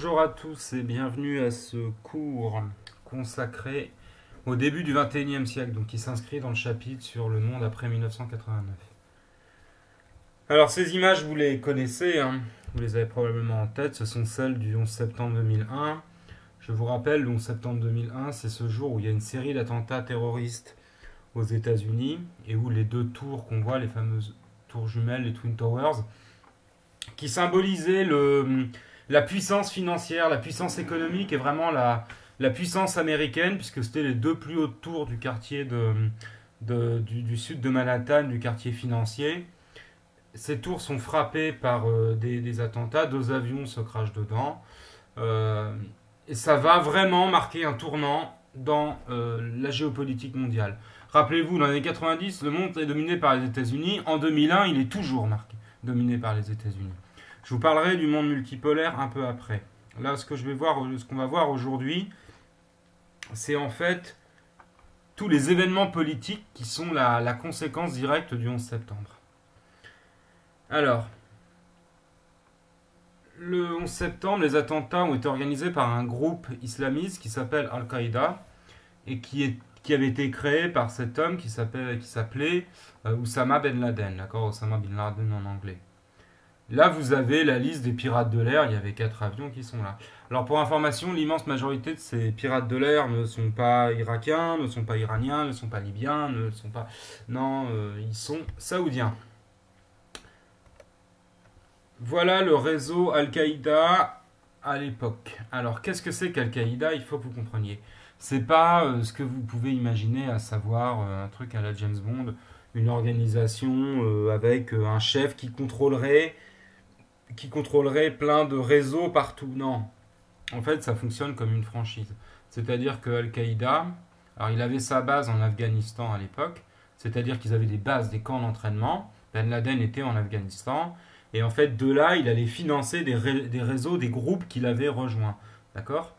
Bonjour à tous et bienvenue à ce cours consacré au début du XXIe siècle, donc qui s'inscrit dans le chapitre sur le monde après 1989. Alors ces images, vous les connaissez, hein, vous les avez probablement en tête, ce sont celles du 11 septembre 2001. Je vous rappelle, le 11 septembre 2001, c'est ce jour où il y a une série d'attentats terroristes aux États-Unis et où les deux tours qu'on voit, les fameuses tours jumelles, les Twin Towers, qui symbolisaient la puissance financière, la puissance économique et vraiment la puissance américaine, puisque c'était les deux plus hautes tours du quartier du sud de Manhattan, du quartier financier. Ces tours sont frappées par des attentats, deux avions se crachent dedans. Et ça va vraiment marquer un tournant dans la géopolitique mondiale. Rappelez-vous, dans les années 90, le monde est dominé par les États-Unis. En 2001, il est toujours dominé par les États-Unis. Je vous parlerai du monde multipolaire un peu après. Là, ce qu'on va voir aujourd'hui, c'est en fait tous les événements politiques qui sont la conséquence directe du 11 septembre. Alors, le 11 septembre, les attentats ont été organisés par un groupe islamiste qui s'appelle Al-Qaïda et qui avait été créé par cet homme qui s'appelait Oussama Ben Laden, d'accord, Oussama Bin Laden en anglais. Là, vous avez la liste des pirates de l'air. Il y avait 4 avions qui sont là. Alors, pour information, l'immense majorité de ces pirates de l'air ne sont pas irakiens, ne sont pas iraniens, ne sont pas libyens, ne sont pas... Non, ils sont saoudiens. Voilà le réseau Al-Qaïda à l'époque. Alors, qu'est-ce que c'est qu'Al-Qaïda? Il faut que vous compreniez. C'est pas ce que vous pouvez imaginer, à savoir un truc à la James Bond, une organisation avec un chef qui contrôlerait plein de réseaux partout. Non. En fait, ça fonctionne comme une franchise. C'est-à-dire que Al-Qaïda, alors il avait sa base en Afghanistan à l'époque, c'est-à-dire qu'ils avaient des bases, des camps d'entraînement. Ben Laden était en Afghanistan. Et en fait, de là, il allait financer des réseaux, des groupes qu'il avait rejoints. D'accord ?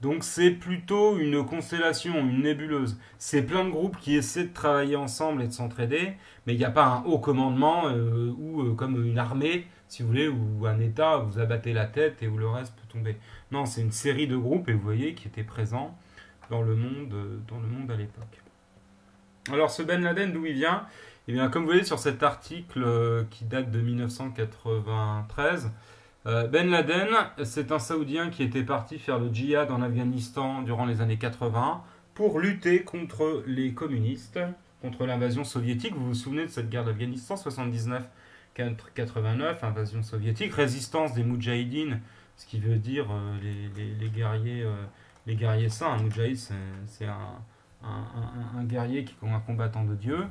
Donc c'est plutôt une constellation, une nébuleuse. C'est plein de groupes qui essaient de travailler ensemble et de s'entraider, mais il n'y a pas un haut commandement ou comme une armée, si vous voulez, ou un État où vous abattez la tête et où le reste peut tomber. Non, c'est une série de groupes, et vous voyez, qui étaient présents dans le monde à l'époque. Alors ce Ben Laden, d'où il vient? Eh bien, comme vous voyez sur cet article qui date de 1993, Ben Laden, c'est un Saoudien qui était parti faire le djihad en Afghanistan durant les années 80 pour lutter contre les communistes, contre l'invasion soviétique. Vous vous souvenez de cette guerre d'Afghanistan, 79-89, invasion soviétique, résistance des Moudjahidines, ce qui veut dire les guerriers saints. Un Moudjahid, c'est un guerrier un combattant de Dieu.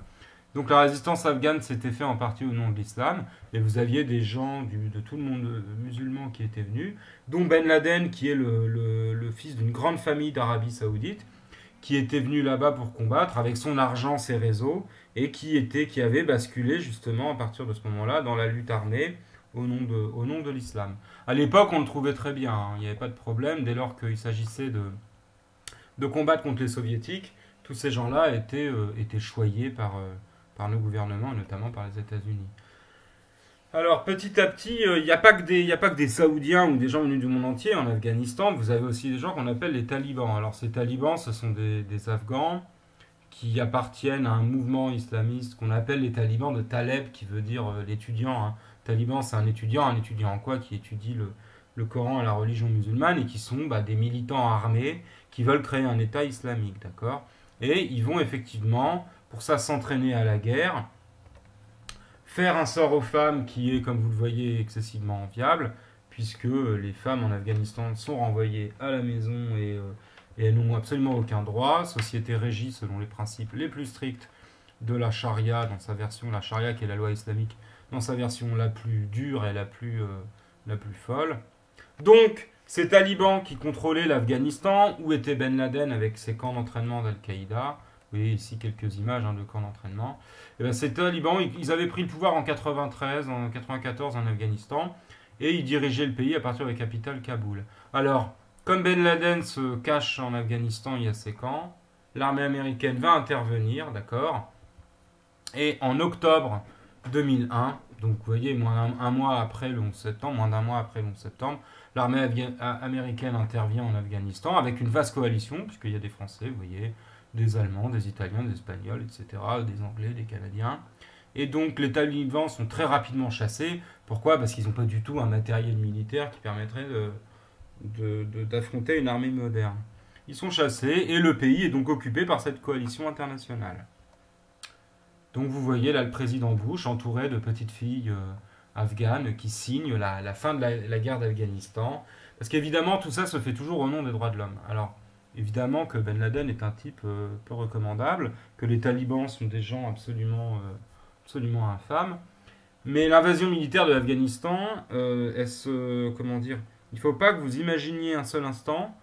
Donc la résistance afghane s'était faite en partie au nom de l'islam, et vous aviez des gens de tout le monde musulman qui étaient venus, dont Ben Laden, qui est le fils d'une grande famille d'Arabie Saoudite, qui était venu là-bas pour combattre avec son argent, ses réseaux, et qui avait basculé justement à partir de ce moment-là dans la lutte armée au nom de l'islam. À l'époque, on le trouvait très bien, hein, il n'y avait pas de problème, dès lors qu'il s'agissait de combattre contre les soviétiques, tous ces gens-là étaient choyés par nos gouvernements, et notamment par les États-Unis. Alors petit à petit, il n'y a pas que des Saoudiens ou des gens venus du monde entier en Afghanistan, vous avez aussi des gens qu'on appelle les talibans. Alors ces talibans, ce sont des Afghans qui appartiennent à un mouvement islamiste qu'on appelle les talibans de Taleb, qui veut dire l'étudiant. Hein. Taliban, c'est un étudiant en quoi? Qui étudie le Coran et la religion musulmane, et qui sont des militants armés qui veulent créer un État islamique, d'accord? Et ils vont effectivement, pour ça, s'entraîner à la guerre, faire un sort aux femmes qui est, comme vous le voyez, excessivement enviable, puisque les femmes en Afghanistan sont renvoyées à la maison et elles n'ont absolument aucun droit. Société régie selon les principes les plus stricts de la charia, dans sa version, la charia qui est la loi islamique, dans sa version la plus dure et la plus folle. Donc, ces talibans qui contrôlaient l'Afghanistan, où était Ben Laden avec ses camps d'entraînement d'Al-Qaïda, vous voyez ici quelques images de camps d'entraînement, et bien ces talibans, ils avaient pris le pouvoir en 93, en 94 en Afghanistan, et ils dirigeaient le pays à partir de la capitale Kaboul. Alors, comme Ben Laden se cache en Afghanistan, il y a ces camps, l'armée américaine va intervenir, d'accord, et en octobre 2001, donc vous voyez, un mois après le 11 septembre, moins d'un mois après le 11 septembre, L'armée américaine intervient en Afghanistan avec une vaste coalition, puisqu'il y a des Français, vous voyez, des Allemands, des Italiens, des Espagnols, etc., des Anglais, des Canadiens. Et donc les talibans sont très rapidement chassés. Pourquoi? Parce qu'ils n'ont pas du tout un matériel militaire qui permettrait d'affronter une armée moderne. Ils sont chassés et le pays est donc occupé par cette coalition internationale. Donc vous voyez là le président Bush entouré de petites filles afghanes qui signent la fin de la guerre d'Afghanistan. Parce qu'évidemment tout ça se fait toujours au nom des droits de l'homme. Alors évidemment que Ben Laden est un type peu recommandable, que les talibans sont des gens absolument infâmes. Mais l'invasion militaire de l'Afghanistan, comment dire, il ne faut pas que vous imaginiez un seul instant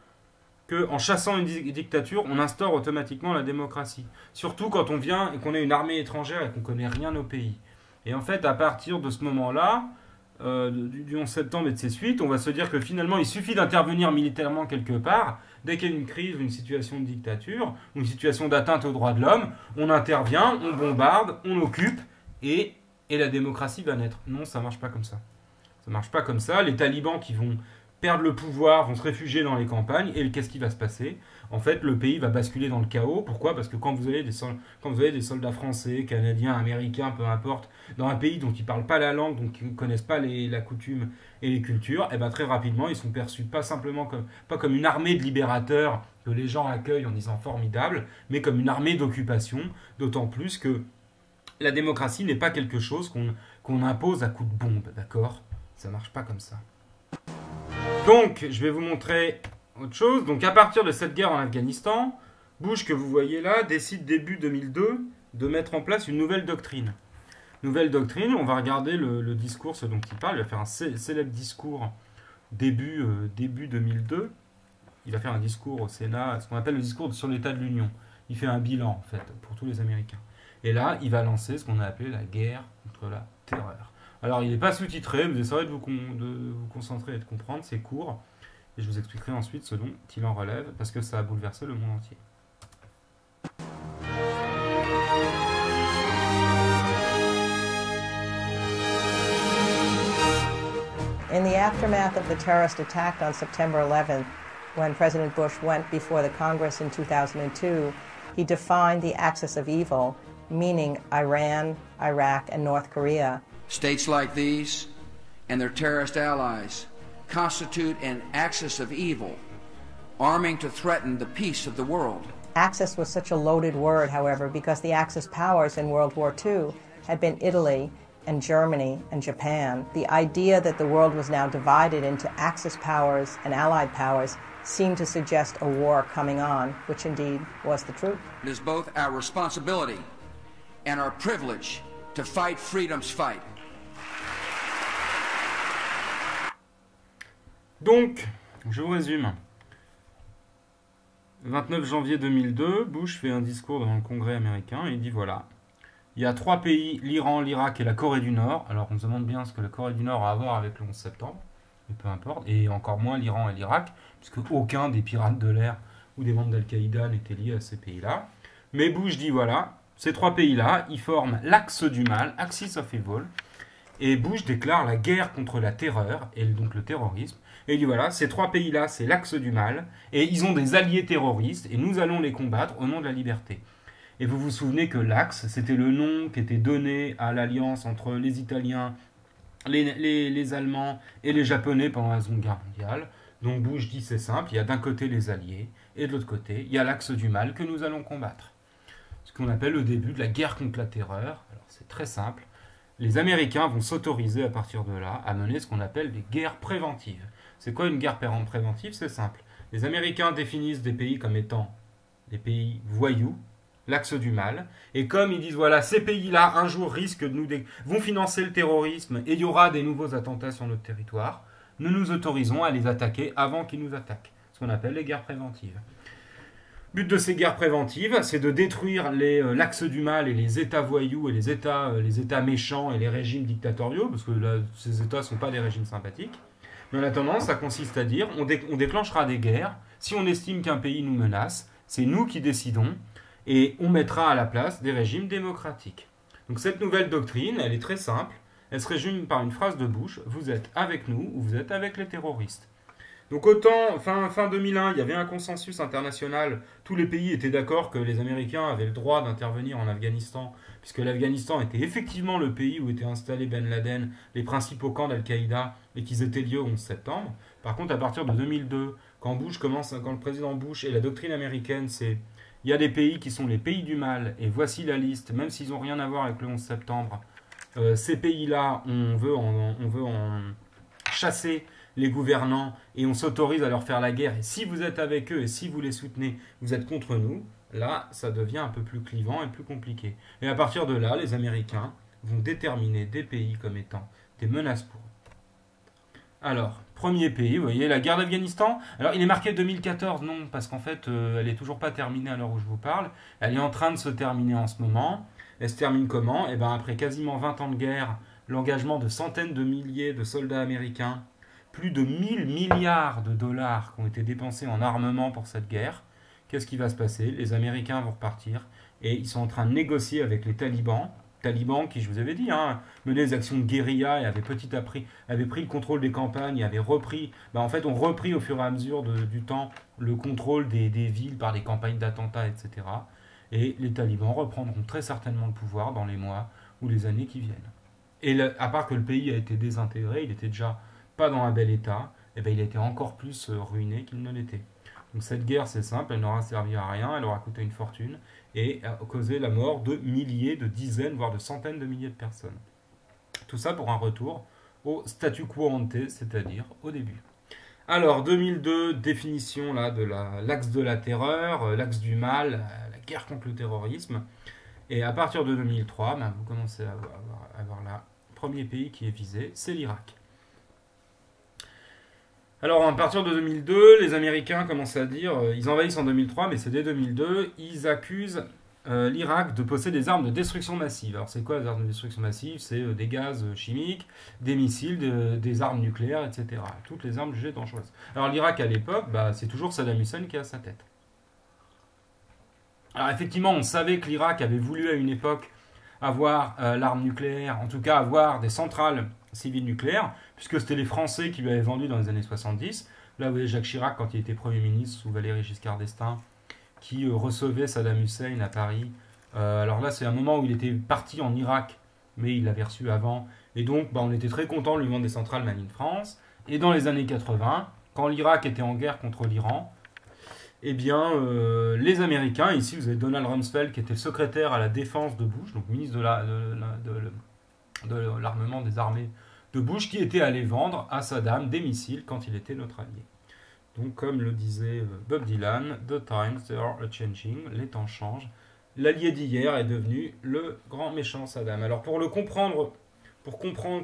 qu'en chassant une dictature, on instaure automatiquement la démocratie. Surtout quand on vient et qu'on est une armée étrangère et qu'on ne connaît rien au pays. Et en fait, à partir de ce moment-là, du 11 septembre et de ses suites, on va se dire que finalement, il suffit d'intervenir militairement quelque part. Dès qu'il y a une crise, une situation de dictature, ou une situation d'atteinte aux droits de l'homme, on intervient, on bombarde, on occupe, et la démocratie va naître. Non, ça ne marche pas comme ça. Ça ne marche pas comme ça. Les talibans qui vont perdre le pouvoir vont se réfugier dans les campagnes, et qu'est-ce qui va se passer? En fait, le pays va basculer dans le chaos. Pourquoi? Parce que quand vous avez des soldats français, canadiens, américains, peu importe, dans un pays dont ils ne parlent pas la langue, donc ils ne connaissent pas la coutume et les cultures, et ben très rapidement, ils sont perçus pas comme une armée de libérateurs que les gens accueillent en disant formidable, mais comme une armée d'occupation, d'autant plus que la démocratie n'est pas quelque chose qu'on impose à coups de bombe, d'accord? Ça marche pas comme ça. Donc, je vais vous montrer autre chose. Donc, à partir de cette guerre en Afghanistan, Bush, que vous voyez là, décide début 2002 de mettre en place une nouvelle doctrine. Nouvelle doctrine, on va regarder le discours, ce dont il parle. Il va faire un célèbre discours début 2002. Il va faire un discours au Sénat, ce qu'on appelle le discours sur l'état de l'Union. Il fait un bilan, en fait, pour tous les Américains. Et là, il va lancer ce qu'on a appelé la guerre contre la terreur. Alors, il n'est pas sous-titré, vous essayerez de vous concentrer et de comprendre, c'est court. Et je vous expliquerai ensuite ce dont il en relève, parce que ça a bouleversé le monde entier. In the aftermath of the terrorist attack on September 11th, when President Bush went before the Congress in 2002, he defined the axis of evil, meaning Iran, Iraq, and North Korea. States like these and their terrorist allies constitute an axis of evil, arming to threaten the peace of the world. Axis was such a loaded word, however, because the Axis powers in World War II had been Italy and Germany and Japan. The idea that the world was now divided into Axis powers and Allied powers seemed to suggest a war coming on, which indeed was the truth. It is both our responsibility and our privilege to fight freedom's fight. Donc, je vous résume. 29 janvier 2002, Bush fait un discours devant le Congrès américain et il dit voilà, il y a 3 pays, l'Iran, l'Irak et la Corée du Nord. Alors on se demande bien ce que la Corée du Nord a à voir avec le 11 septembre, mais peu importe, et encore moins l'Iran et l'Irak, puisque aucun des pirates de l'air ou des membres d'Al-Qaïda n'était lié à ces pays-là. Mais Bush dit voilà, ces 3 pays-là, ils forment l'axe du mal, Axis of Evil, et Bush déclare la guerre contre la terreur, et donc le terrorisme. Et il dit voilà, ces 3 pays-là, c'est l'axe du mal, et ils ont des alliés terroristes, et nous allons les combattre au nom de la liberté. Et vous vous souvenez que l'axe, c'était le nom qui était donné à l'alliance entre les Italiens, les Allemands et les Japonais pendant la Seconde Guerre mondiale. Donc Bush dit c'est simple, il y a d'un côté les alliés, et de l'autre côté, il y a l'axe du mal que nous allons combattre. Ce qu'on appelle le début de la guerre contre la terreur. Alors c'est très simple. Les Américains vont s'autoriser à partir de là à mener ce qu'on appelle des guerres préventives. C'est quoi une guerre préventive? C'est simple. Les Américains définissent des pays comme étant des pays voyous, l'axe du mal, et comme ils disent voilà, ces pays-là un jour risquent vont financer le terrorisme et il y aura des nouveaux attentats sur notre territoire, nous nous autorisons à les attaquer avant qu'ils nous attaquent. Ce qu'on appelle les guerres préventives. Le but de ces guerres préventives, c'est de détruire l'axe du mal et les États voyous et les États méchants et les régimes dictatoriaux, parce que là, ces États ne sont pas des régimes sympathiques. Mais en attendant, ça consiste à dire on déclenchera des guerres. Si on estime qu'un pays nous menace, c'est nous qui décidons et on mettra à la place des régimes démocratiques. Donc cette nouvelle doctrine, elle est très simple. Elle se résume par une phrase de Bush, vous êtes avec nous ou vous êtes avec les terroristes. Donc autant, fin 2001, il y avait un consensus international, tous les pays étaient d'accord que les Américains avaient le droit d'intervenir en Afghanistan, puisque l'Afghanistan était effectivement le pays où étaient installés Ben Laden, les principaux camps d'Al-Qaïda, et qu'ils étaient liés au 11 septembre. Par contre, à partir de 2002, quand le président Bush et la doctrine américaine, c'est il y a des pays qui sont les pays du mal, et voici la liste, même s'ils n'ont rien à voir avec le 11 septembre, ces pays-là, on veut en chasser les gouvernants et on s'autorise à leur faire la guerre. Et si vous êtes avec eux et si vous les soutenez, vous êtes contre nous. Là, ça devient un peu plus clivant et plus compliqué. Et à partir de là, les Américains vont déterminer des pays comme étant des menaces pour eux. Alors, premier pays, vous voyez, la guerre d'Afghanistan. Alors, il est marqué 2014, non, parce qu'en fait, elle n'est toujours pas terminée à l'heure où je vous parle. Elle est en train de se terminer en ce moment. Elle se termine comment? Eh bien, après quasiment 20 ans de guerre, l'engagement de centaines de milliers de soldats américains, plus de 1000 milliards de dollars qui ont été dépensés en armement pour cette guerre. Qu'est-ce qui va se passer? Les Américains vont repartir et ils sont en train de négocier avec les talibans. Talibans qui, je vous avais dit, menaient des actions de guérilla et avaient pris le contrôle des campagnes et avaient repris, ont repris au fur et à mesure du temps le contrôle des villes par des campagnes d'attentats, etc. Et les talibans reprendront très certainement le pouvoir dans les mois ou les années qui viennent. Et à part que le pays a été désintégré, il était déjà pas dans un bel état, et il a été encore plus ruiné qu'il ne l'était. Donc cette guerre, c'est simple, elle n'aura servi à rien, elle aura coûté une fortune et a causé la mort de milliers, de dizaines, voire de centaines de milliers de personnes. Tout ça pour un retour au statu quo ante, c'est-à-dire au début. Alors 2002, définition là de l'axe de la terreur, l'axe du mal, la guerre contre le terrorisme. Et à partir de 2003, vous commencez à avoir le premier pays qui est visé, c'est l'Irak. Alors, à partir de 2002, les Américains commencent à dire, ils envahissent en 2003, mais c'est dès 2002, ils accusent l'Irak de posséder des armes de destruction massive. Alors, c'est quoi les armes de destruction massive? C'est des gaz chimiques, des missiles, des armes nucléaires, etc. Toutes les armes jugées dangereuses. Alors, l'Irak, à l'époque, c'est toujours Saddam Hussein qui est à sa tête. Alors, effectivement, on savait que l'Irak avait voulu, à une époque, avoir l'arme nucléaire, en tout cas avoir des centrales civiles nucléaires, puisque c'était les Français qui lui avaient vendu dans les années 70. Là, vous voyez Jacques Chirac, quand il était Premier ministre, sous Valéry Giscard d'Estaing, qui recevait Saddam Hussein à Paris. Alors là, c'est un moment où il était parti en Irak, mais il l'avait reçu avant. Et donc, on était très content de lui vendre des centrales Made in France. Et dans les années 80, quand l'Irak était en guerre contre l'Iran, eh bien, les Américains, ici vous avez Donald Rumsfeld qui était secrétaire à la défense de Bush, donc ministre de l'armement des armées de Bush, qui était allé vendre à Saddam des missiles quand il était notre allié. Donc comme le disait Bob Dylan, The times they are a-changing, les temps changent. L'allié d'hier est devenu le grand méchant Saddam. Alors pour comprendre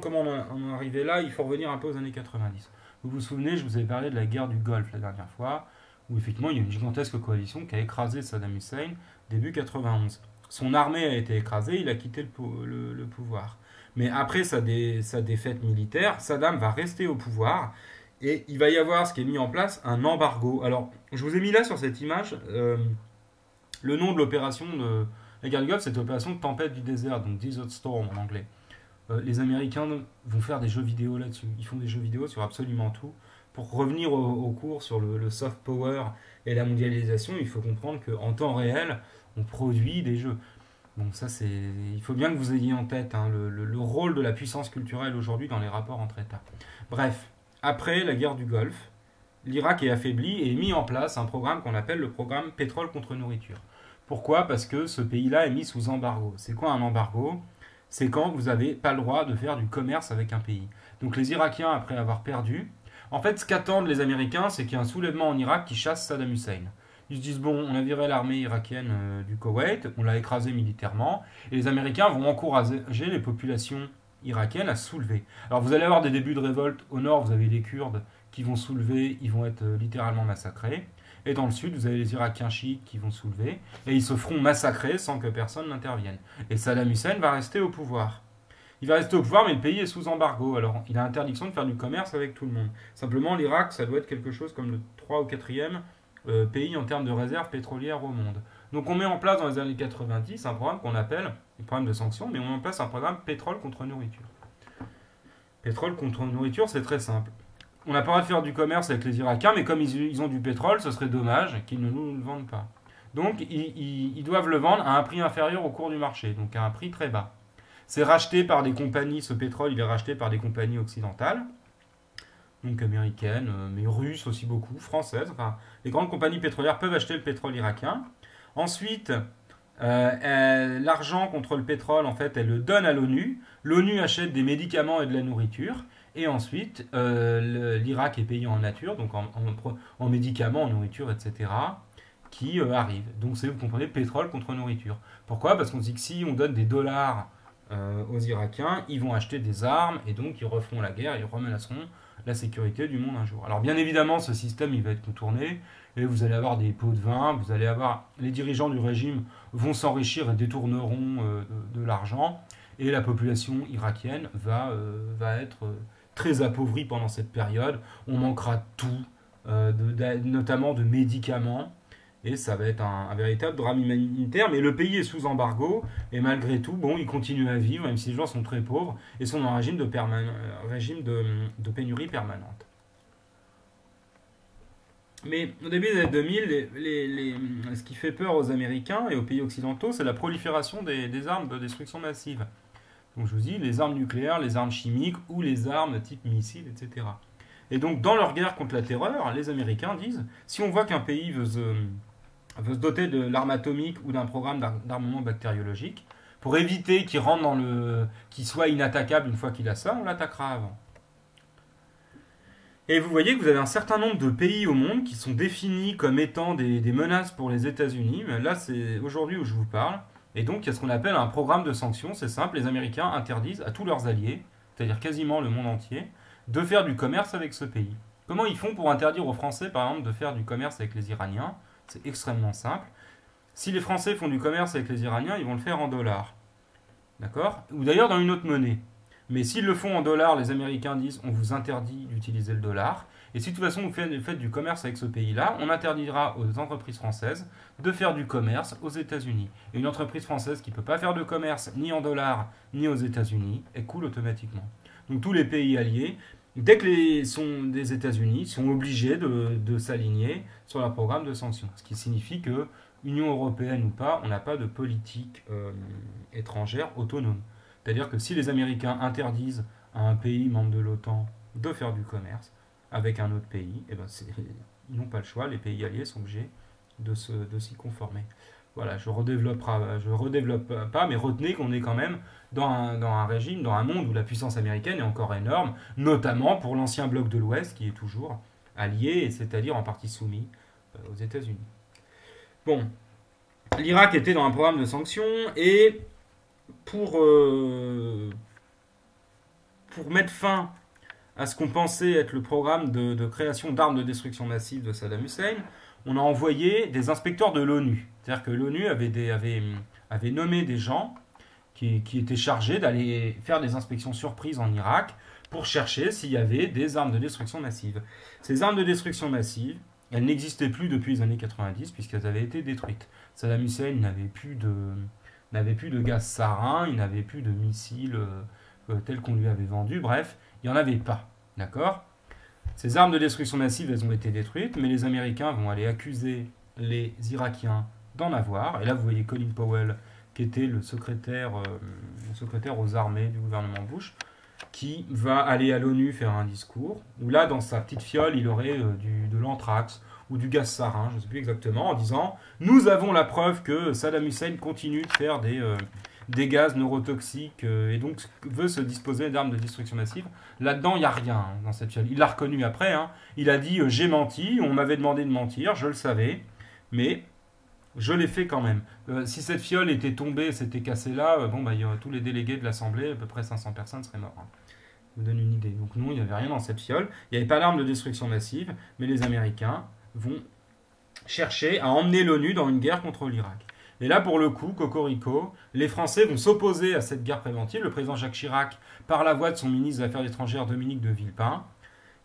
comment on est arrivé là, il faut revenir un peu aux années 90. Vous vous souvenez, je vous avais parlé de la guerre du Golfe la dernière fois, où effectivement il y a une gigantesque coalition qui a écrasé Saddam Hussein début 91. Son armée a été écrasée, il a quitté le pouvoir. Mais après sa défaite militaire, Saddam va rester au pouvoir et il va y avoir ce qui est mis en place, un embargo. Alors, je vous ai mis là sur cette image le nom de l'opération de la guerre du Golfe, c'est l'opération de tempête du désert, donc Desert Storm en anglais. Les Américains vont faire des jeux vidéo là-dessus. Ils font des jeux vidéo sur absolument tout. Pour revenir au cours sur le soft power et la mondialisation, il faut comprendre qu'en temps réel, on produit des jeux. Donc ça, il faut bien que vous ayez en tête le rôle de la puissance culturelle aujourd'hui dans les rapports entre États. Bref, après la guerre du Golfe, l'Irak est affaibli et mis en place un programme qu'on appelle le programme pétrole contre nourriture. Pourquoi? Parce que ce pays-là est mis sous embargo. C'est quoi un embargo? C'est quand vous n'avez pas le droit de faire du commerce avec un pays. Donc les Irakiens, après avoir perdu, en fait, ce qu'attendent les Américains, c'est qu'il y ait un soulèvement en Irak qui chasse Saddam Hussein. Ils se disent, bon, on a viré l'armée irakienne du Koweït, on l'a écrasé militairement, et les Américains vont encourager les populations irakiennes à se soulever. Alors vous allez avoir des débuts de révolte. Au nord, vous avez les Kurdes qui vont soulever, ils vont être littéralement massacrés. Et dans le sud, vous avez les Irakiens chiites qui vont soulever, et ils se feront massacrer sans que personne n'intervienne. Et Saddam Hussein va rester au pouvoir. Il va rester au pouvoir, mais le pays est sous embargo. Alors, il a interdiction de faire du commerce avec tout le monde. Simplement, l'Irak, ça doit être quelque chose comme le 3 ou 4e pays en termes de réserves pétrolières au monde. Donc, on met en place dans les années 90 un programme qu'on appelle, un programme de sanctions, mais on met en place un programme pétrole contre nourriture. Pétrole contre nourriture, c'est très simple. on n'a pas le droit de faire du commerce avec les Irakiens, mais comme ils ont du pétrole, ce serait dommage qu'ils ne nous le vendent pas. Donc ils doivent le vendre à un prix inférieur au cours du marché, donc à un prix très bas. C'est racheté par des compagnies, ce pétrole il est racheté par des compagnies occidentales, donc américaines, mais russes aussi beaucoup, françaises. Enfin, les grandes compagnies pétrolières peuvent acheter le pétrole irakien. Ensuite, l'argent contre le pétrole, en fait, elle le donne à l'ONU. L'ONU achète des médicaments et de la nourriture. Et ensuite, l'Irak est payé en nature, donc en médicaments, en nourriture, etc., qui arrivent. Donc vous comprenez, pétrole contre nourriture. Pourquoi? Parce qu'on dit que si on donne des dollars aux Irakiens, ils vont acheter des armes, et donc ils referont la guerre, ils remenaceront la sécurité du monde un jour. Alors bien évidemment, ce système, il va être contourné, et vous allez avoir des pots de vin, vous allez avoir... Les dirigeants du régime vont s'enrichir et détourneront de l'argent, et la population irakienne va être très appauvrie pendant cette période. On manquera de tout, notamment de médicaments, et ça va être un véritable drame humanitaire, mais le pays est sous embargo, et malgré tout, bon, ils continuent à vivre, même si les gens sont très pauvres, et sont dans un régime de pénurie permanente. Mais au début des années 2000, ce qui fait peur aux Américains et aux pays occidentaux, c'est la prolifération des armes de destruction massive. Donc je vous dis, les armes nucléaires, les armes chimiques, ou les armes type missiles, etc. Et donc dans leur guerre contre la terreur, les Américains disent, si on voit qu'un pays veut se doter de l'arme atomique ou d'un programme d'armement bactériologique, pour éviter qu'il soit inattaquable une fois qu'il a ça, on l'attaquera avant. Et vous voyez que vous avez un certain nombre de pays au monde qui sont définis comme étant des menaces pour les États-Unis. Mais là, c'est aujourd'hui où je vous parle. Et donc, il y a ce qu'on appelle un programme de sanctions. C'est simple, les Américains interdisent à tous leurs alliés, c'est-à-dire quasiment le monde entier, de faire du commerce avec ce pays. Comment ils font pour interdire aux Français, par exemple, de faire du commerce avec les Iraniens? C'est extrêmement simple. Si les Français font du commerce avec les Iraniens, ils vont le faire en dollars. D'accord? Ou d'ailleurs dans une autre monnaie. Mais s'ils le font en dollars, les Américains disent on vous interdit d'utiliser le dollar. Et si de toute façon vous faites du commerce avec ce pays-là, on interdira aux entreprises françaises de faire du commerce aux États-Unis. Et une entreprise française qui ne peut pas faire de commerce ni en dollars ni aux États-Unis, elle coule automatiquement. Donc tous les pays alliés, dès que des États-Unis, sont obligés de s'aligner sur leur programme de sanctions. Ce qui signifie que, Union européenne ou pas, on n'a pas de politique étrangère autonome. C'est-à-dire que si les Américains interdisent à un pays membre de l'OTAN de faire du commerce avec un autre pays, eh ben ils n'ont pas le choix, les pays alliés sont obligés de s'y conformer. Voilà, je redéveloppe pas, mais retenez qu'on est quand même dans un régime, dans un monde où la puissance américaine est encore énorme, notamment pour l'ancien bloc de l'Ouest qui est toujours allié, c'est-à-dire en partie soumis aux États-Unis. Bon, l'Irak était dans un programme de sanctions et pour mettre fin à ce qu'on pensait être le programme de création d'armes de destruction massive de Saddam Hussein, on a envoyé des inspecteurs de l'ONU. C'est-à-dire que l'ONU avait nommé des gens qui étaient chargés d'aller faire des inspections surprises en Irak pour chercher s'il y avait des armes de destruction massive. Ces armes de destruction massive, elles n'existaient plus depuis les années 90 puisqu'elles avaient été détruites. Saddam Hussein n'avait plus de gaz sarin, il n'avait plus de missiles tels qu'on lui avait vendus, bref, il n'y en avait pas. D'accord ? Ces armes de destruction massive, elles ont été détruites, mais les Américains vont aller accuser les Irakiens d'en avoir. Et là, vous voyez Colin Powell, qui était le secrétaire aux armées du gouvernement Bush, qui va aller à l'ONU faire un discours, où là, dans sa petite fiole, il aurait de l'anthrax ou du gaz sarin, je ne sais plus exactement, en disant « Nous avons la preuve que Saddam Hussein continue de faire des gaz neurotoxiques et donc veut se disposer d'armes de destruction massive. » Là-dedans, il n'y a rien dans cette fiole. Il l'a reconnu après. Il a dit « J'ai menti, on m'avait demandé de mentir, je le savais, mais je l'ai fait quand même. » Si cette fiole était tombée, s'était cassée là, tous les délégués de l'Assemblée, à peu près 500 personnes, seraient morts. Je vous donne une idée. Donc non, il n'y avait rien dans cette fiole. Il n'y avait pas d'armes de destruction massive, mais les Américains vont chercher à emmener l'ONU dans une guerre contre l'Irak. Et là, pour le coup, cocorico, les Français vont s'opposer à cette guerre préventive. Le président Jacques Chirac, par la voix de son ministre des Affaires étrangères, Dominique de Villepin,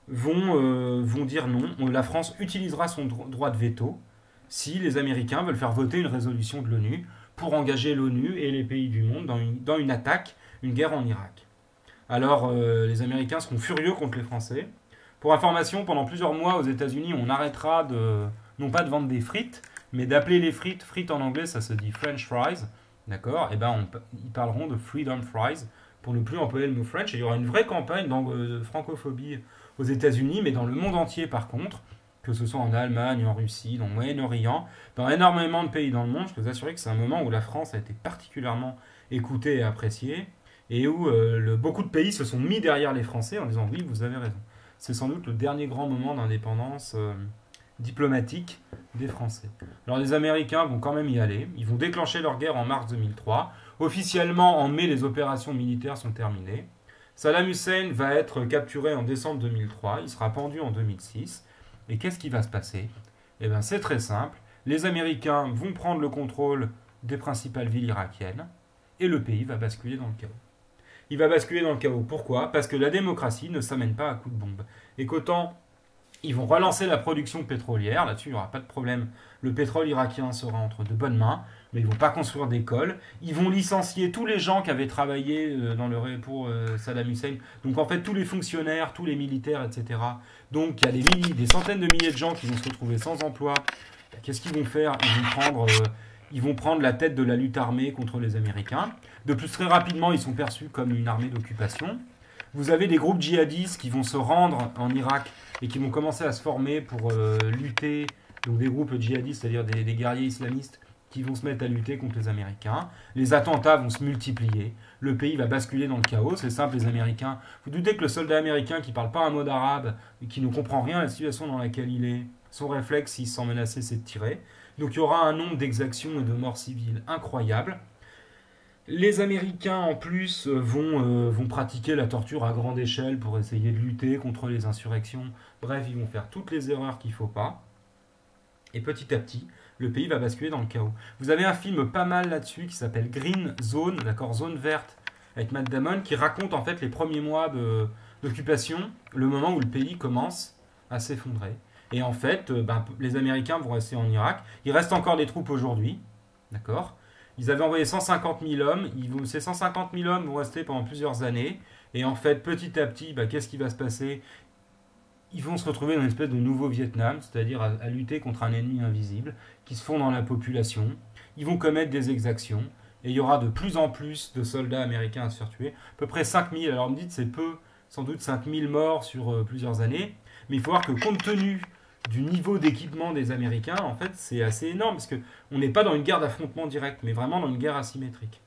vont dire non. La France utilisera son droit de veto si les Américains veulent faire voter une résolution de l'ONU pour engager l'ONU et les pays du monde dans une attaque, une guerre en Irak. Alors, les Américains seront furieux contre les Français. Pour information, pendant plusieurs mois aux États-Unis, on arrêtera non pas de vendre des frites, mais d'appeler les frites, frites en anglais, ça se dit French fries, d'accord? Et ben, ils parleront de freedom fries pour ne plus employer le mot French. Et il y aura une vraie campagne de francophobie aux États-Unis, mais dans le monde entier par contre, que ce soit en Allemagne, en Russie, dans le Moyen-Orient, dans énormément de pays dans le monde. Je peux vous assurer que c'est un moment où la France a été particulièrement écoutée et appréciée, et où beaucoup de pays se sont mis derrière les Français en disant oui, vous avez raison. C'est sans doute le dernier grand moment d'indépendance diplomatique des Français. Alors les Américains vont quand même y aller. Ils vont déclencher leur guerre en mars 2003. Officiellement, en mai, les opérations militaires sont terminées. Saddam Hussein va être capturé en décembre 2003. Il sera pendu en 2006. Et qu'est-ce qui va se passer? Eh bien, c'est très simple. Les Américains vont prendre le contrôle des principales villes irakiennes et le pays va basculer dans le chaos. Il va basculer dans le chaos. Pourquoi? Parce que la démocratie ne s'amène pas à coups de bombe. Et qu'autant ils vont relancer la production pétrolière, là-dessus il n'y aura pas de problème. Le pétrole irakien sera entre de bonnes mains, mais ils ne vont pas construire d'école. Ils vont licencier tous les gens qui avaient travaillé pour Saddam Hussein. Donc en fait tous les fonctionnaires, tous les militaires, etc. Donc il y a des centaines de milliers de gens qui vont se retrouver sans emploi. Qu'est-ce qu'ils vont faire? Ils vont prendre la tête de la lutte armée contre les Américains. De plus, très rapidement, ils sont perçus comme une armée d'occupation. Vous avez des groupes djihadistes qui vont se rendre en Irak et qui vont commencer à se former pour lutter. Donc des groupes djihadistes, c'est-à-dire des guerriers islamistes qui vont se mettre à lutter contre les Américains. Les attentats vont se multiplier. Le pays va basculer dans le chaos. C'est simple, les Américains. Vous doutez que le soldat américain qui ne parle pas un mot d'arabe et qui ne comprend rien à la situation dans laquelle il est, son réflexe, s'il se sent menacé, c'est de tirer. Donc il y aura un nombre d'exactions et de morts civiles incroyables. Les Américains, en plus, vont pratiquer la torture à grande échelle pour essayer de lutter contre les insurrections. Bref, ils vont faire toutes les erreurs qu'il ne faut pas. Et petit à petit, le pays va basculer dans le chaos. Vous avez un film pas mal là-dessus qui s'appelle Green Zone, d'accord, Zone verte, avec Matt Damon, qui raconte en fait les premiers mois d'occupation, le moment où le pays commence à s'effondrer. Et en fait, les Américains vont rester en Irak. Il reste encore des troupes aujourd'hui, d'accord. Ils avaient envoyé 150 000 hommes. Ces 150 000 hommes vont rester pendant plusieurs années. Et en fait, petit à petit, qu'est-ce qui va se passer? Ils vont se retrouver dans une espèce de nouveau Vietnam, c'est-à-dire à lutter contre un ennemi invisible, qui se fond dans la population. Ils vont commettre des exactions. Et il y aura de plus en plus de soldats américains à se faire tuer. À peu près 5 000. Alors, on me dit que c'est peu, sans doute 5 000 morts sur plusieurs années. Mais il faut voir que compte tenu du niveau d'équipement des Américains, en fait, c'est assez énorme, parce qu'on n'est pas dans une guerre d'affrontement direct, mais vraiment dans une guerre asymétrique.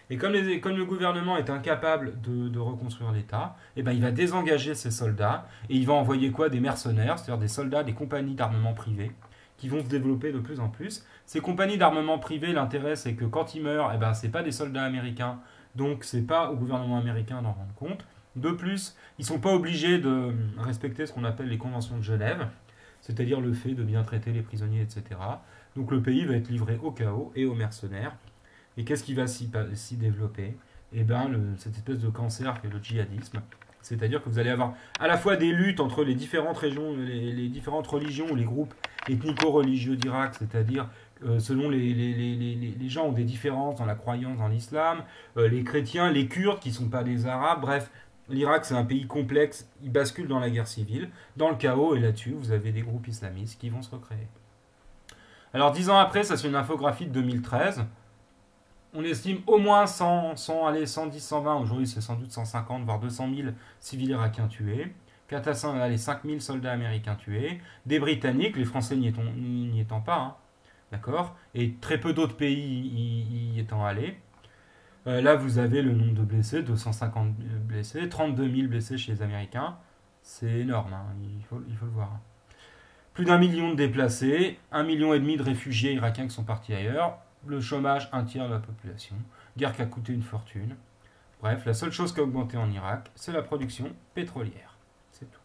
Et comme le gouvernement est incapable de reconstruire l'État, il va désengager ses soldats, et il va envoyer quoi? Des mercenaires, c'est-à-dire des soldats, des compagnies d'armement privées, qui vont se développer de plus en plus. Ces compagnies d'armement privées, l'intérêt, c'est que quand ils meurent, c'est pas des soldats américains, donc c'est pas au gouvernement américain d'en rendre compte. De plus, ils sont pas obligés de respecter ce qu'on appelle les conventions de Genève, c'est-à-dire le fait de bien traiter les prisonniers, etc. Donc le pays va être livré au chaos et aux mercenaires. Et qu'est-ce qui va s'y développer? Cette espèce de cancer qu'est le djihadisme. C'est-à-dire que vous allez avoir à la fois des luttes entre les différentes régions, les différentes religions ou les groupes ethnico-religieux d'Irak, c'est-à-dire selon les gens ont des différences dans la croyance dans l'islam, les chrétiens, les Kurdes qui ne sont pas des Arabes, bref. L'Irak, c'est un pays complexe, il bascule dans la guerre civile, dans le chaos, et là-dessus, vous avez des groupes islamistes qui vont se recréer. Alors, 10 ans après, ça c'est une infographie de 2013. On estime au moins 110, 120, aujourd'hui c'est sans doute 150, voire 200 000 civils irakiens tués. 5 000 soldats américains tués. Des Britanniques, les Français n'y étant pas, hein, d'accord, et très peu d'autres pays y étant allés. Là, vous avez le nombre de blessés, 250 blessés, 32 000 blessés chez les Américains. C'est énorme, hein, il faut le voir. Plus d'1 million de déplacés, 1,5 million de réfugiés irakiens qui sont partis ailleurs, le chômage, 1/3 de la population, guerre qui a coûté une fortune. Bref, la seule chose qui a augmenté en Irak, c'est la production pétrolière. C'est tout.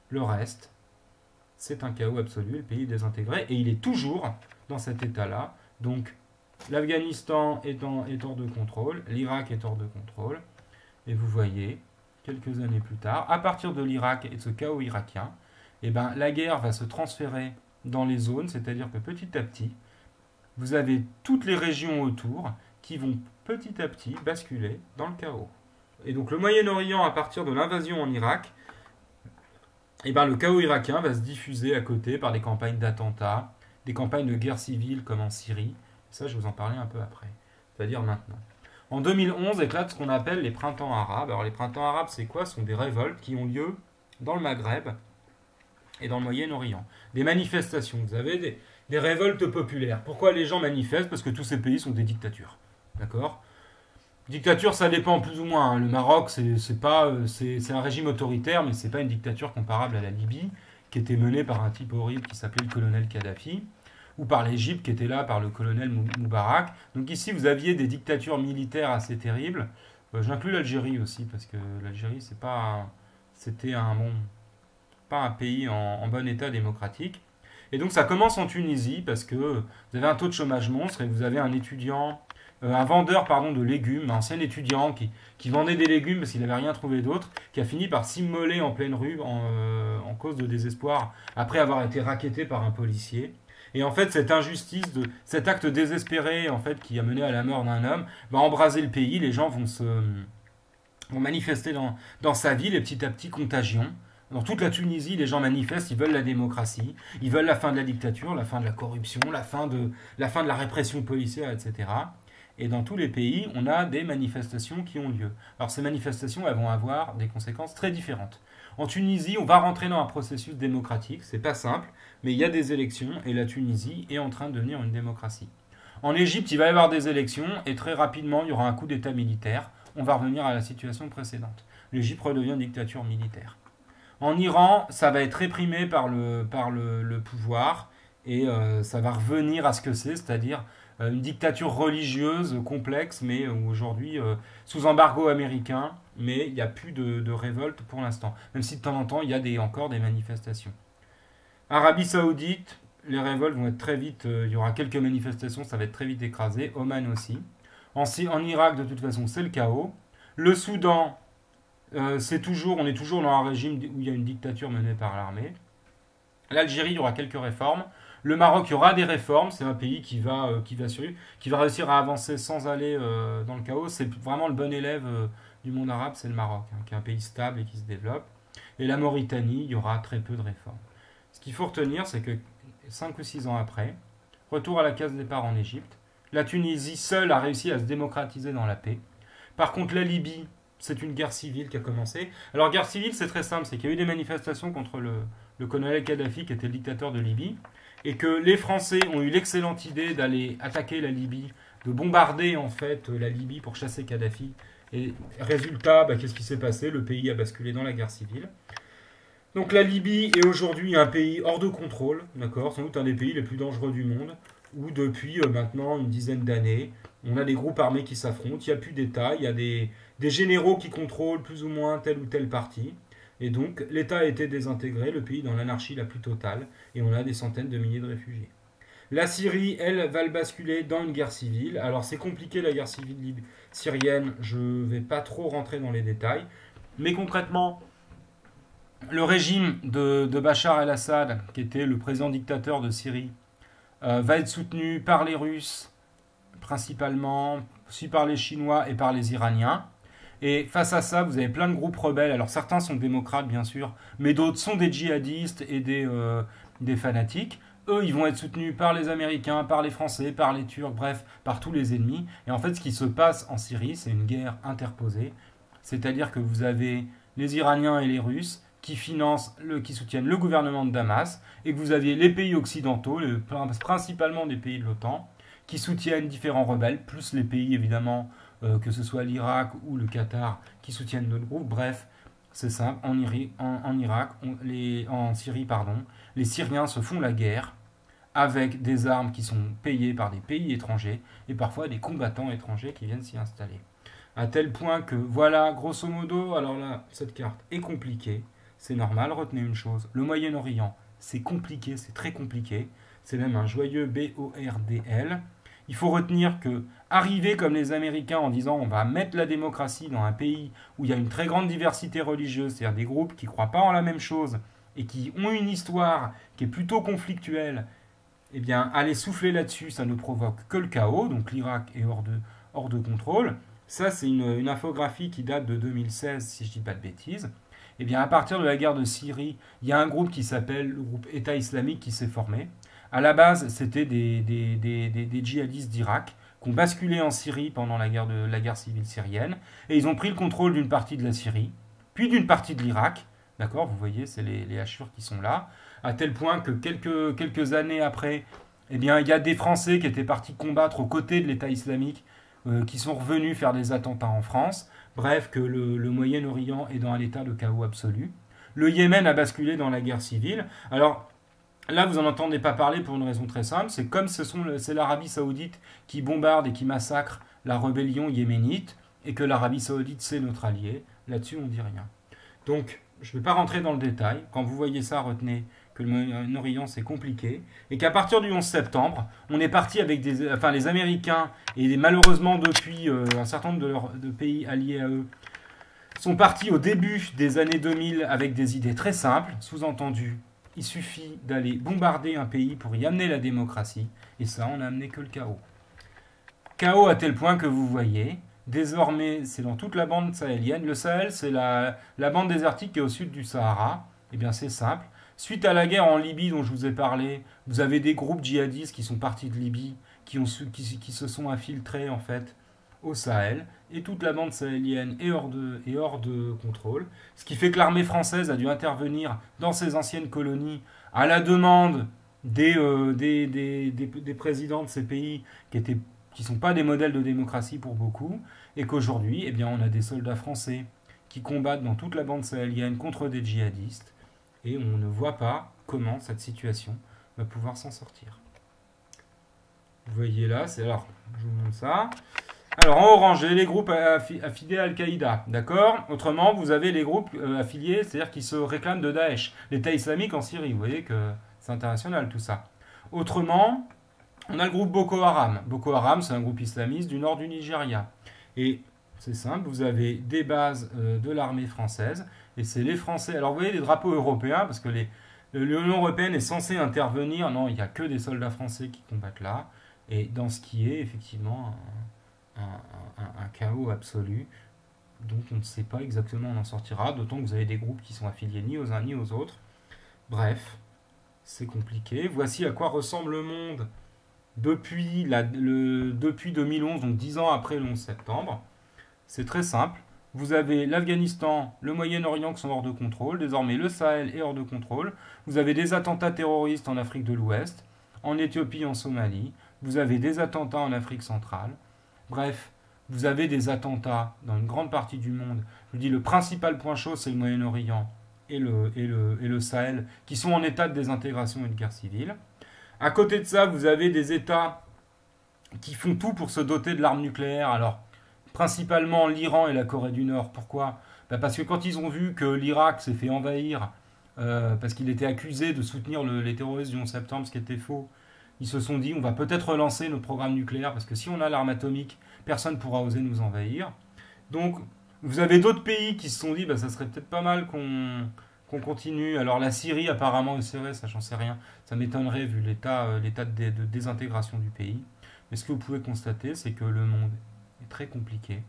Le reste, c'est un chaos absolu, le pays est désintégré, et il est toujours dans cet état-là. Donc, l'Afghanistan est hors de contrôle, l'Irak est hors de contrôle, et vous voyez, quelques années plus tard, à partir de l'Irak et de ce chaos irakien, la guerre va se transférer dans les zones, c'est-à-dire que petit à petit, vous avez toutes les régions autour qui vont petit à petit basculer dans le chaos. Et donc le Moyen-Orient, à partir de l'invasion en Irak, et ben, le chaos irakien va se diffuser à côté par des campagnes d'attentats, des campagnes de guerre civile comme en Syrie. Ça, je vais vous en parler un peu après, c'est-à-dire maintenant. En 2011 éclate ce qu'on appelle les printemps arabes. Alors les printemps arabes, c'est quoi? Ce sont des révoltes qui ont lieu dans le Maghreb et dans le Moyen-Orient. Des manifestations, vous avez des révoltes populaires. Pourquoi les gens manifestent? Parce que tous ces pays sont des dictatures. D'accord? Dictature, ça dépend plus ou moins. Le Maroc, c'est un régime autoritaire, mais c'est pas une dictature comparable à la Libye, qui était menée par un type horrible qui s'appelait le colonel Kadhafi, ou par l'Égypte, qui était là par le colonel Moubarak. Donc ici, vous aviez des dictatures militaires assez terribles. J'inclus l'Algérie aussi, parce que l'Algérie, c'était pas un pays en bon état démocratique. Et donc ça commence en Tunisie, parce que vous avez un taux de chômage monstre, et vous avez un vendeur de légumes, un ancien étudiant qui vendait des légumes parce qu'il n'avait rien trouvé d'autre, qui a fini par s'immoler en pleine rue en cause de désespoir, après avoir été racketté par un policier. Et en fait, cette injustice, cet acte désespéré en fait, qui a mené à la mort d'un homme, va embraser le pays. Les gens vont manifester dans sa ville, et petit à petit, contagion. Dans toute la Tunisie, les gens manifestent, ils veulent la démocratie, ils veulent la fin de la dictature, la fin de la corruption, la fin de la répression policière, etc. Et dans tous les pays, on a des manifestations qui ont lieu. Alors ces manifestations, elles vont avoir des conséquences très différentes. En Tunisie, on va rentrer dans un processus démocratique, c'est pas simple, mais il y a des élections et la Tunisie est en train de devenir une démocratie. En Égypte, il va y avoir des élections et très rapidement, il y aura un coup d'état militaire. On va revenir à la situation précédente. L'Égypte redevient dictature militaire. En Iran, ça va être réprimé par le pouvoir et ça va revenir à ce que c'est-à-dire une dictature religieuse complexe, mais aujourd'hui sous embargo américain, mais il n'y a plus de révolte pour l'instant, même si de temps en temps il y a encore des manifestations. Arabie Saoudite, les révoltes vont être très vite, il y aura quelques manifestations, ça va être très vite écrasé, Oman aussi. En Irak, de toute façon, c'est le chaos. Le Soudan, on est toujours dans un régime où il y a une dictature menée par l'armée. L'Algérie, il y aura quelques réformes. Le Maroc, il y aura des réformes. C'est un pays qui va réussir à avancer sans aller dans le chaos. C'est vraiment le bon élève du monde arabe, c'est le Maroc, qui est un pays stable et qui se développe. Et la Mauritanie, il y aura très peu de réformes. Ce qu'il faut retenir, c'est que 5 ou 6 ans après, retour à la case départ en Égypte, la Tunisie seule a réussi à se démocratiser dans la paix. Par contre, la Libye, c'est une guerre civile qui a commencé. Alors, guerre civile, c'est très simple, c'est qu'il y a eu des manifestations contre le colonel Kadhafi, qui était le dictateur de Libye, et que les Français ont eu l'excellente idée d'aller attaquer la Libye, de bombarder en fait la Libye pour chasser Kadhafi. Et résultat, qu'est-ce qui s'est passé? Le pays a basculé dans la guerre civile. Donc la Libye est aujourd'hui un pays hors de contrôle, d'accord, sans doute un des pays les plus dangereux du monde, où depuis maintenant une dizaine d'années, on a des groupes armés qui s'affrontent, il n'y a plus d'État, il y a des généraux qui contrôlent plus ou moins tel ou tel parti, et donc l'État a été désintégré, le pays dans l'anarchie la plus totale, et on a des centaines de milliers de réfugiés. La Syrie, elle, va le basculer dans une guerre civile. Alors c'est compliqué la guerre civile syrienne, je ne vais pas trop rentrer dans les détails, mais concrètement, le régime de Bachar el-Assad, qui était le président dictateur de Syrie, va être soutenu par les Russes, principalement, aussi par les Chinois et par les Iraniens. Et face à ça, vous avez plein de groupes rebelles. Alors certains sont démocrates, bien sûr, mais d'autres sont des djihadistes et des fanatiques. Eux, ils vont être soutenus par les Américains, par les Français, par les Turcs, bref, par tous les ennemis. Et en fait, ce qui se passe en Syrie, c'est une guerre interposée. C'est-à-dire que vous avez les Iraniens et les Russes qui soutiennent le gouvernement de Damas, et que vous aviez les pays occidentaux, principalement des pays de l'OTAN, qui soutiennent différents rebelles, plus les pays évidemment, que ce soit l'Irak ou le Qatar, qui soutiennent d'autres groupes. Bref, c'est simple, en Syrie, les Syriens se font la guerre avec des armes qui sont payées par des pays étrangers, et parfois des combattants étrangers qui viennent s'y installer. À tel point que, voilà, grosso modo, alors là, cette carte est compliquée. C'est normal, retenez une chose, le Moyen-Orient, c'est compliqué, c'est très compliqué, c'est même un joyeux BORDL. Il faut retenir que arriver comme les Américains en disant on va mettre la démocratie dans un pays où il y a une très grande diversité religieuse, c'est-à-dire des groupes qui ne croient pas en la même chose et qui ont une histoire qui est plutôt conflictuelle, eh bien aller souffler là-dessus, ça ne provoque que le chaos, donc l'Irak est hors de contrôle. Ça, c'est une infographie qui date de 2016, si je ne dis pas de bêtises. Eh bien, à partir de la guerre de Syrie, il y a un groupe qui s'appelle le groupe État islamique qui s'est formé. À la base, c'était des djihadistes d'Irak qui ont basculé en Syrie pendant la guerre civile syrienne, et ils ont pris le contrôle d'une partie de la Syrie, puis d'une partie de l'Irak. D'accord, vous voyez, c'est les hachures qui sont là, à tel point que quelques années après, eh bien, il y a des Français qui étaient partis combattre aux côtés de l'État islamique, qui sont revenus faire des attentats en France. Bref, que le Moyen-Orient est dans un état de chaos absolu. Le Yémen a basculé dans la guerre civile. Alors, là, vous n'en entendez pas parler pour une raison très simple. C'est comme c'est l'Arabie Saoudite qui bombarde et qui massacre la rébellion yéménite, et que l'Arabie Saoudite, c'est notre allié. Là-dessus, on ne dit rien. Donc, je ne vais pas rentrer dans le détail. Quand vous voyez ça, retenez que le Moyen-Orient, c'est compliqué. Et qu'à partir du 11 septembre, on est parti avec les Américains, et malheureusement, depuis, un certain nombre de pays alliés à eux, sont partis au début des années 2000 avec des idées très simples, sous-entendu. Il suffit d'aller bombarder un pays pour y amener la démocratie. Et ça, on n'a amené que le chaos. Chaos à tel point que vous voyez, désormais, c'est dans toute la bande sahélienne. Le Sahel, c'est la bande désertique qui est au sud du Sahara. Eh bien, c'est simple. Suite à la guerre en Libye dont je vous ai parlé, vous avez des groupes djihadistes qui sont partis de Libye, qui se sont infiltrés, en fait, au Sahel. Et toute la bande sahélienne est hors de contrôle. Ce qui fait que l'armée française a dû intervenir dans ses anciennes colonies à la demande des présidents de ces pays qui sont pas des modèles de démocratie pour beaucoup, et qu'aujourd'hui, eh bien, on a des soldats français qui combattent dans toute la bande sahélienne contre des djihadistes, et on ne voit pas comment cette situation va pouvoir s'en sortir. Vous voyez là, alors, je vous montre ça. Alors, en orange, les groupes affiliés à Al-Qaïda, d'accord? Autrement, vous avez les groupes affiliés, c'est-à-dire qui se réclament de Daesh, l'État islamique en Syrie. Vous voyez que c'est international tout ça. Autrement, on a le groupe Boko Haram. Boko Haram, c'est un groupe islamiste du nord du Nigeria. Et c'est simple, vous avez des bases de l'armée française, et c'est les Français. Alors, vous voyez les drapeaux européens, parce que l'Union européenne est censée intervenir. Non, il n'y a que des soldats français qui combattent là, et dans ce qui est effectivement un chaos absolu, dont on ne sait pas exactement où on en sortira, d'autant que vous avez des groupes qui sont affiliés ni aux uns ni aux autres. Bref, c'est compliqué. Voici à quoi ressemble le monde depuis 2011, donc 10 ans après le 11 septembre. C'est très simple. Vous avez l'Afghanistan, le Moyen-Orient qui sont hors de contrôle. Désormais, le Sahel est hors de contrôle. Vous avez des attentats terroristes en Afrique de l'Ouest, en Éthiopie, en Somalie. Vous avez des attentats en Afrique centrale. Bref, vous avez des attentats dans une grande partie du monde. Je vous dis, le principal point chaud, c'est le Moyen-Orient et le Sahel, qui sont en état de désintégration et de guerre civile. À côté de ça, vous avez des États qui font tout pour se doter de l'arme nucléaire. Alors, principalement l'Iran et la Corée du Nord. Pourquoi? Parce que quand ils ont vu que l'Irak s'est fait envahir, parce qu'il était accusé de soutenir les terroristes du 11 septembre, ce qui était faux, ils se sont dit, on va peut-être relancer notre programme nucléaire, parce que si on a l'arme atomique, personne ne pourra oser nous envahir. Donc, vous avez d'autres pays qui se sont dit, ça serait peut-être pas mal qu'on continue. Alors, la Syrie, apparemment, essaierait, ça, j'en sais rien. Ça m'étonnerait, vu l'état de désintégration du pays. Mais ce que vous pouvez constater, c'est que le monde est très compliqué.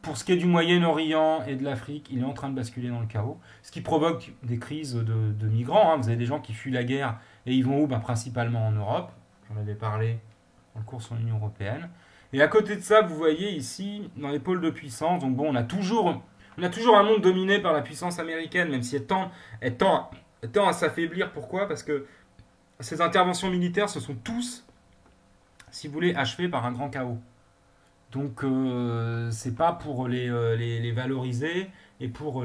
Pour ce qui est du Moyen-Orient et de l'Afrique, il est en train de basculer dans le chaos, ce qui provoque des crises de migrants. Vous avez des gens qui fuient la guerre et ils vont où? Principalement en Europe. J'en avais parlé dans le cours sur l'Union européenne. Et à côté de ça, vous voyez ici, dans les pôles de puissance, donc bon, on a toujours un monde dominé par la puissance américaine, même si elle tend à s'affaiblir. Pourquoi? Parce que ces interventions militaires se sont tous, si vous voulez, achevées par un grand chaos. Donc, c'est pas pour les valoriser et pour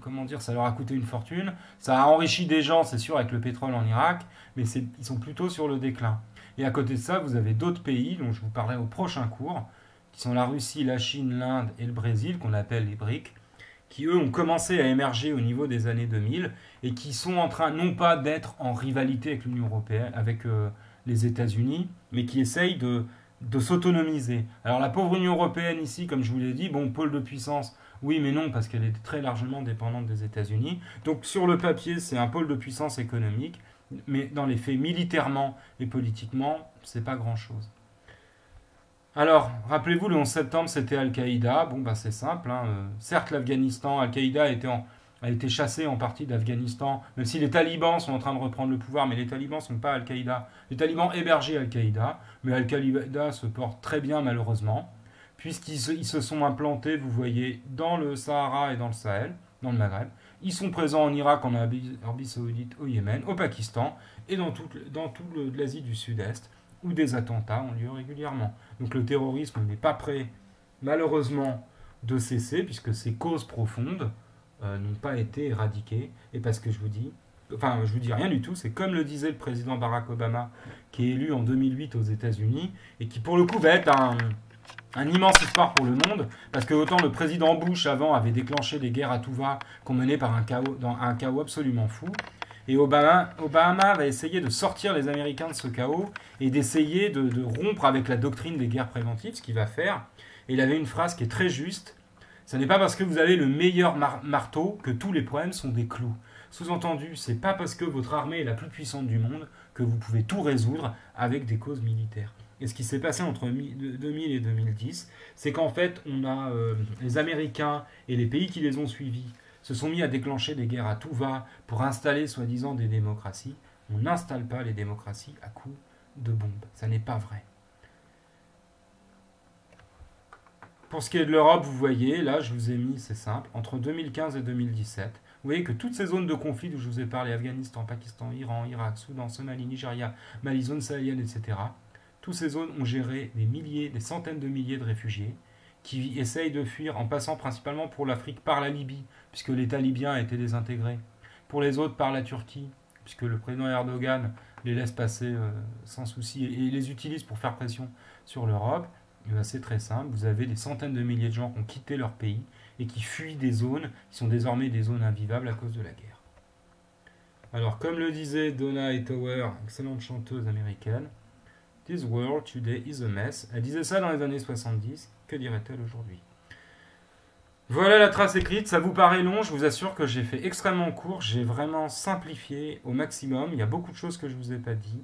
comment dire, ça leur a coûté une fortune. Ça a enrichi des gens, c'est sûr, avec le pétrole en Irak, mais ils sont plutôt sur le déclin. Et à côté de ça, vous avez d'autres pays, dont je vous parlerai au prochain cours, qui sont la Russie, la Chine, l'Inde et le Brésil, qu'on appelle les BRIC, qui eux ont commencé à émerger au niveau des années 2000 et qui sont en train, non pas d'être en rivalité avec l'Union européenne, avec les États-Unis, mais qui essayent de s'autonomiser. Alors la pauvre Union européenne ici, comme je vous l'ai dit, pôle de puissance, oui mais non, parce qu'elle est très largement dépendante des États-Unis. Donc sur le papier, c'est un pôle de puissance économique, mais dans les faits, militairement et politiquement, c'est pas grand-chose. Alors, rappelez-vous, le 11 septembre, c'était Al-Qaïda. Bon, bah, c'est simple, hein. Certes, l'Afghanistan, Al-Qaïda a été chassé en partie d'Afghanistan, même si les talibans sont en train de reprendre le pouvoir, mais les talibans ne sont pas Al-Qaïda. Les talibans hébergeaient Al-Qaïda, mais Al-Qaïda se porte très bien, malheureusement, puisqu'ils se sont implantés, vous voyez, dans le Sahara et dans le Sahel, dans le Maghreb. Ils sont présents en Irak, en Arabie Saoudite, au Yémen, au Pakistan et dans toute l'Asie du Sud-Est, où des attentats ont lieu régulièrement. Donc le terrorisme n'est pas prêt, malheureusement, de cesser, puisque ses causes profondes n'ont pas été éradiquées. Et parce que je vous dis rien du tout, c'est comme le disait le président Barack Obama, qui est élu en 2008 aux États-Unis, et qui pour le coup va être un immense espoir pour le monde, parce que autant le président Bush avant avait déclenché des guerres à tout va qu'on menait par un chaos absolument fou, et Obama va essayer de sortir les Américains de ce chaos et d'essayer de rompre avec la doctrine des guerres préventives, ce qu'il va faire. Et il avait une phrase qui est très juste: ce n'est pas parce que vous avez le meilleur marteau que tous les problèmes sont des clous. Sous-entendu, c'est pas parce que votre armée est la plus puissante du monde que vous pouvez tout résoudre avec des causes militaires. Et ce qui s'est passé entre 2000 et 2010, c'est qu'en fait, on a les Américains et les pays qui les ont suivis se sont mis à déclencher des guerres à tout va pour installer soi-disant des démocraties. On n'installe pas les démocraties à coups de bombes. Ça n'est pas vrai. Pour ce qui est de l'Europe, vous voyez, là je vous ai mis, c'est simple, entre 2015 et 2017, vous voyez que toutes ces zones de conflit dont je vous ai parlé, Afghanistan, Pakistan, Iran, Irak, Soudan, Somalie, Nigeria, Mali, zone sahélienne, etc., toutes ces zones ont géré des centaines de milliers de réfugiés qui essayent de fuir en passant principalement pour l'Afrique par la Libye, puisque l'État libyen a été désintégré, pour les autres par la Turquie, puisque le président Erdogan les laisse passer sans souci et les utilise pour faire pression sur l'Europe. C'est très simple, vous avez des centaines de milliers de gens qui ont quitté leur pays et qui fuient des zones qui sont désormais des zones invivables à cause de la guerre. Alors, comme le disait Donna Hightower, excellente chanteuse américaine, This world today is a mess. Elle disait ça dans les années 70, que dirait-elle aujourd'hui? Voilà la trace écrite, ça vous paraît long, je vous assure que j'ai fait extrêmement court, j'ai vraiment simplifié au maximum, il y a beaucoup de choses que je ne vous ai pas dit.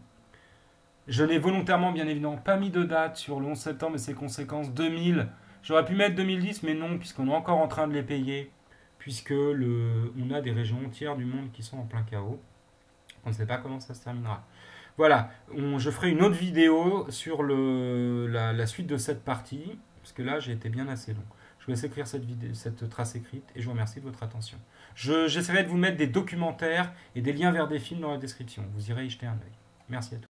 Je n'ai volontairement, bien évidemment, pas mis de date sur le 11 septembre et ses conséquences 2000. J'aurais pu mettre 2010, mais non, puisqu'on est encore en train de les payer, puisque on a des régions entières du monde qui sont en plein chaos. On ne sait pas comment ça se terminera. Voilà, je ferai une autre vidéo sur la suite de cette partie, parce que là, j'ai été bien assez long. Je vous laisse écrire cette trace écrite, et je vous remercie de votre attention. J'essaierai de vous mettre des documentaires et des liens vers des films dans la description. Vous irez y jeter un œil. Merci à tous.